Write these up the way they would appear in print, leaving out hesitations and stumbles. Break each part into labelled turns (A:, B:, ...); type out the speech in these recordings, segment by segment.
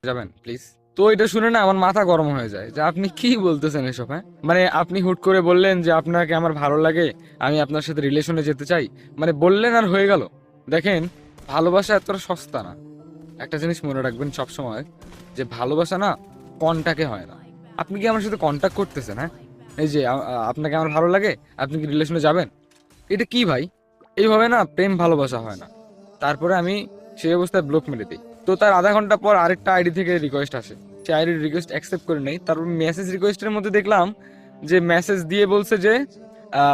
A: যাবেন প্লিজ। তো এটা শুনে না আমার মাথা গরম হয়ে যায় যে আপনি কি বলতেছেন এসব, হ্যাঁ? মানে আপনি হুট করে বললেন যে আপনাকে আমার ভালো লাগে, আমি আপনার সাথে রিলেশনে যেতে চাই, মানে বললেন আর হয়ে গেল। দেখেন, ভালোবাসা এতটা সস্তা না। একটা জিনিস মনে রাখবেন সব সময়, যে ভালোবাসা না কন্টাকে হয় না। আপনি কি আমার সাথে কন্টাক্ট করতেছেন? হ্যাঁ, এই যে আপনাকে আমার ভালো লাগে, আপনি কি রিলেশনে যাবেন? এটা কি ভাই? এইভাবে না প্রেম ভালোবাসা হয় না। তারপরে আমি সেই অবস্থায় ব্লক মেরে দিই। তো তার আধা ঘন্টা পর আরেকটা আইডি থেকে রিকোয়েস্ট আসে। সেই আইডির রিকোয়েস্ট অ্যাকসেপ্ট করে নেই। তারপর মেসেজ রিকোয়েস্টের মধ্যে দেখলাম যে মেসেজ দিয়ে বলছে যে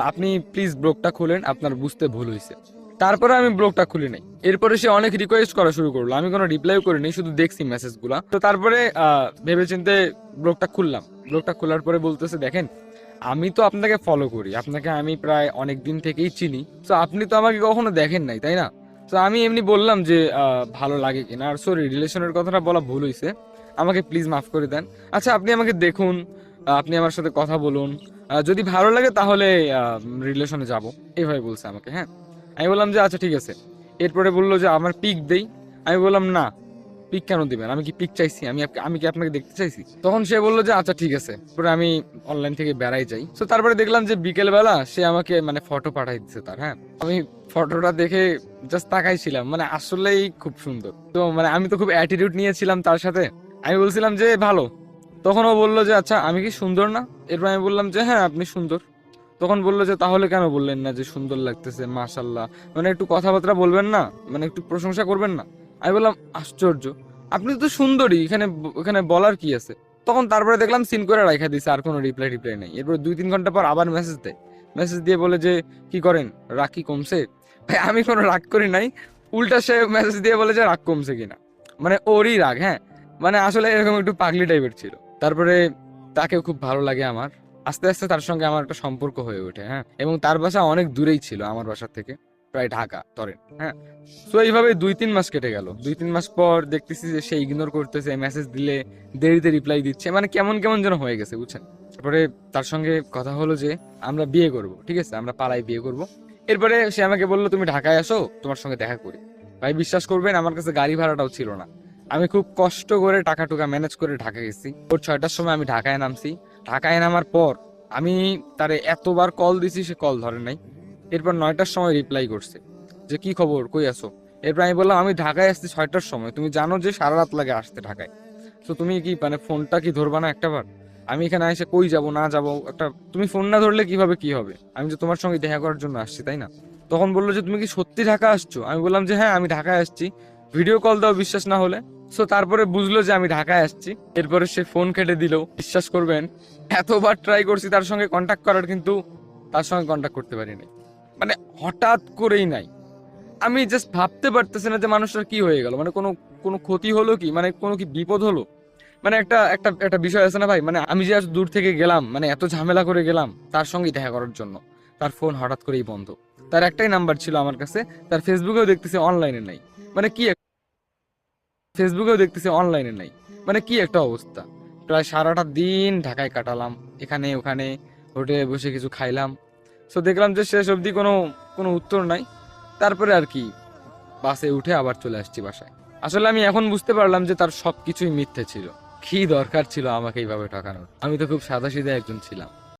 A: আপনি প্লিজ ব্লকটা খুলেন, আপনার বুঝতে ভুল হয়েছে। তারপরে আমি ব্লকটা খুলি নাই। এরপরে সে অনেক রিকোয়েস্ট করা শুরু করলো, আমি কোনো রিপ্লাইও করিনি, শুধু দেখছি মেসেজগুলা। তো তারপরে ভেবেচিন্তে ব্লকটা খুললাম। ব্লকটা খোলার পরে বলতেছে, দেখেন আমি তো আপনাকে ফলো করি, আপনাকে আমি প্রায় অনেক দিন থেকেই চিনি, তো আপনি তো আমাকে কখনো দেখেন নাই, তাই না? তো আমি এমনি বললাম যে ভালো লাগে কিনা, আর সরি রিলেশনের কথাটা বলা ভুল হয়েছে, আমাকে প্লিজ মাফ করে দেন। আচ্ছা আপনি আমাকে দেখুন, আপনি আমার সাথে কথা বলুন, যদি ভালো লাগে তাহলে রিলেশনে যাব, এইভাবে বলছে আমাকে। হ্যাঁ, আমি বললাম যে আচ্ছা ঠিক আছে। এরপরে বললো যে আমার পিক দেই। আমি বললাম না, পিক কেন দিবেন? আমি কি পিক চাইছি? আমি কি আপনাকে দেখতে চাইছি? তখন সে বললো যে আচ্ছা ঠিক আছে। পরে আমি অনলাইন থেকে বেড়াই যাই। তো তারপরে দেখলাম যে বিকেল বেলা সে আমাকে মানে ফটো পাঠাই দিচ্ছে তার। হ্যাঁ, আমি ফটোটা দেখে জাস্ট তাকাইছিলাম, মানে আসলেই খুব সুন্দর। তো মানে আমি তো খুব অ্যাটিটিউড নিয়েছিলাম তার সাথে। আমি বলছিলাম যে ভালো। তখন ও বললো যে আচ্ছা আমি কি সুন্দর না? এরপর আমি বললাম যে হ্যাঁ আপনি সুন্দর। তখন বললো যে তাহলে কেন বললেন না যে সুন্দর লাগতেছে, মাশাল্লাহ, মানে একটু কথাবার্তা বলবেন না, মানে একটু প্রশংসা করবেন না? আমি বললাম আশ্চর্য, আপনি তো সুন্দরী, এখানে বলার কি আছে? তখন তারপরে দেখলাম সিন করে রাখা দিছে, আর কোনো রিপ্লাই নাই। এরপর 2-3 ঘন্টা পর আবার মেসেজ দেয়। মেসেজ দিয়ে বলে যে কি করেন, রাগ কি কমছে? ভাই আমি কোনো রাগ করি নাই, উল্টা সে মেসেজ দিয়ে বলে যে রাগ কমছে কিনা, মানে ওরই রাগ। হ্যাঁ, মানে আসলে এরকম একটু পাগলি টাইপের ছিল। তারপরে তাকেও খুব ভালো লাগে আমার। আস্তে আস্তে তার সঙ্গে আমার একটা সম্পর্ক হয়ে ওঠে। হ্যাঁ, এবং তার বাসা অনেক দূরেই ছিল আমার বাসা থেকে, প্রায় ঢাকা ধরেন। হ্যাঁ, তো এইভাবে 2-3 মাস কেটে গেল। 2-3 মাস পর দেখতেছি যে সে ইগনোর করতেছে, মেসেজ দিলে দেরিতে রিপ্লাই দিচ্ছে, মানে কেমন কেমন যেন হয়ে গেছে, বুঝছেন? তারপরে তার সঙ্গে কথা হলো যে আমরা বিয়ে করব, ঠিক আছে, আমরা পাড়ায় বিয়ে করব। এরপরে সে আমাকে বললো তুমি ঢাকায় আসো, তোমার সঙ্গে দেখা করি। ভাই বিশ্বাস করবেন, আমার কাছে গাড়ি ভাড়াটাও ছিল না। আমি খুব কষ্ট করে টাকা টুকা ম্যানেজ করে ঢাকা গেছি। ভোর 6টার সময় আমি ঢাকায় নামছি। ঢাকায় নামার পর আমি তারে এতবার কল দিছি, সে কল ধরে নাই। এরপর 9টার সময় রিপ্লাই করছে যে কি খবর, কই আছো? এরপর আমি বললাম আমি ঢাকায় আসছি 6টার সময়, তুমি জানো যে সারা রাত লাগে আসতে ঢাকায়, তো তুমি কি মানে ফোনটা কি ধরবা না একটাবার? আমি এখানে এসে কই যাব না যাব একটা, তুমি ফোন না ধরলে কিভাবে কি হবে? আমি যে তোমার সঙ্গে দেখা করার জন্য আসছি, তাই না? তখন বললো যে তুমি কি সত্যি ঢাকা আসছো? আমি বললাম যে হ্যাঁ আমি ঢাকায় আসছি, ভিডিও কল দাও বিশ্বাস না হলে। সো তারপরে বুঝলো যে আমি ঢাকায় আসছি। এরপরে সে ফোন কেটে দিল। বিশ্বাস করবেন, এতবার ট্রাই করছি তার সঙ্গে কন্ট্যাক্ট করার, কিন্তু তার সঙ্গে কন্ট্যাক্ট করতে পারিনি। মানে হঠাৎ করেই নাই। আমি জাস্ট ভাবতে পারতেছি না যে মানুষটার কি হয়ে গেল, মানে কোনো কোনো ক্ষতি হলো কি, মানে কোনো কি বিপদ হলো? মানে একটা একটা একটা বিষয় আছে না ভাই, মানে আমি যে আজ দূর থেকে গেলাম, মানে এত ঝামেলা করে গেলাম তার সঙ্গে দেখা করার জন্য, তার ফোন হঠাৎ করেই বন্ধ। তার একটাই নাম্বার ছিল আমার কাছে, তার ফেসবুকেও দেখতেছি অনলাইনে নাই। মানে কি ফেসবুকেও দেখতেছি অনলাইনে নাই, মানে কি একটা অবস্থা। প্রায় সারাটা দিন ঢাকায় কাটালাম, এখানে ওখানে হোটেলে বসে কিছু খাইলাম। তো দেখলাম যে শেষ অবধি কোনো কোনো উত্তর নাই। তারপরে আর কি, বাসে উঠে আবার চলে আসছি বাসায়। আসলে আমি এখন বুঝতে পারলাম যে তার সবকিছুই মিথ্যে ছিল। কি দরকার ছিল আমাকে এইভাবে ঠকানোর? আমি তো খুব সাদাসিধা একজন ছিলাম।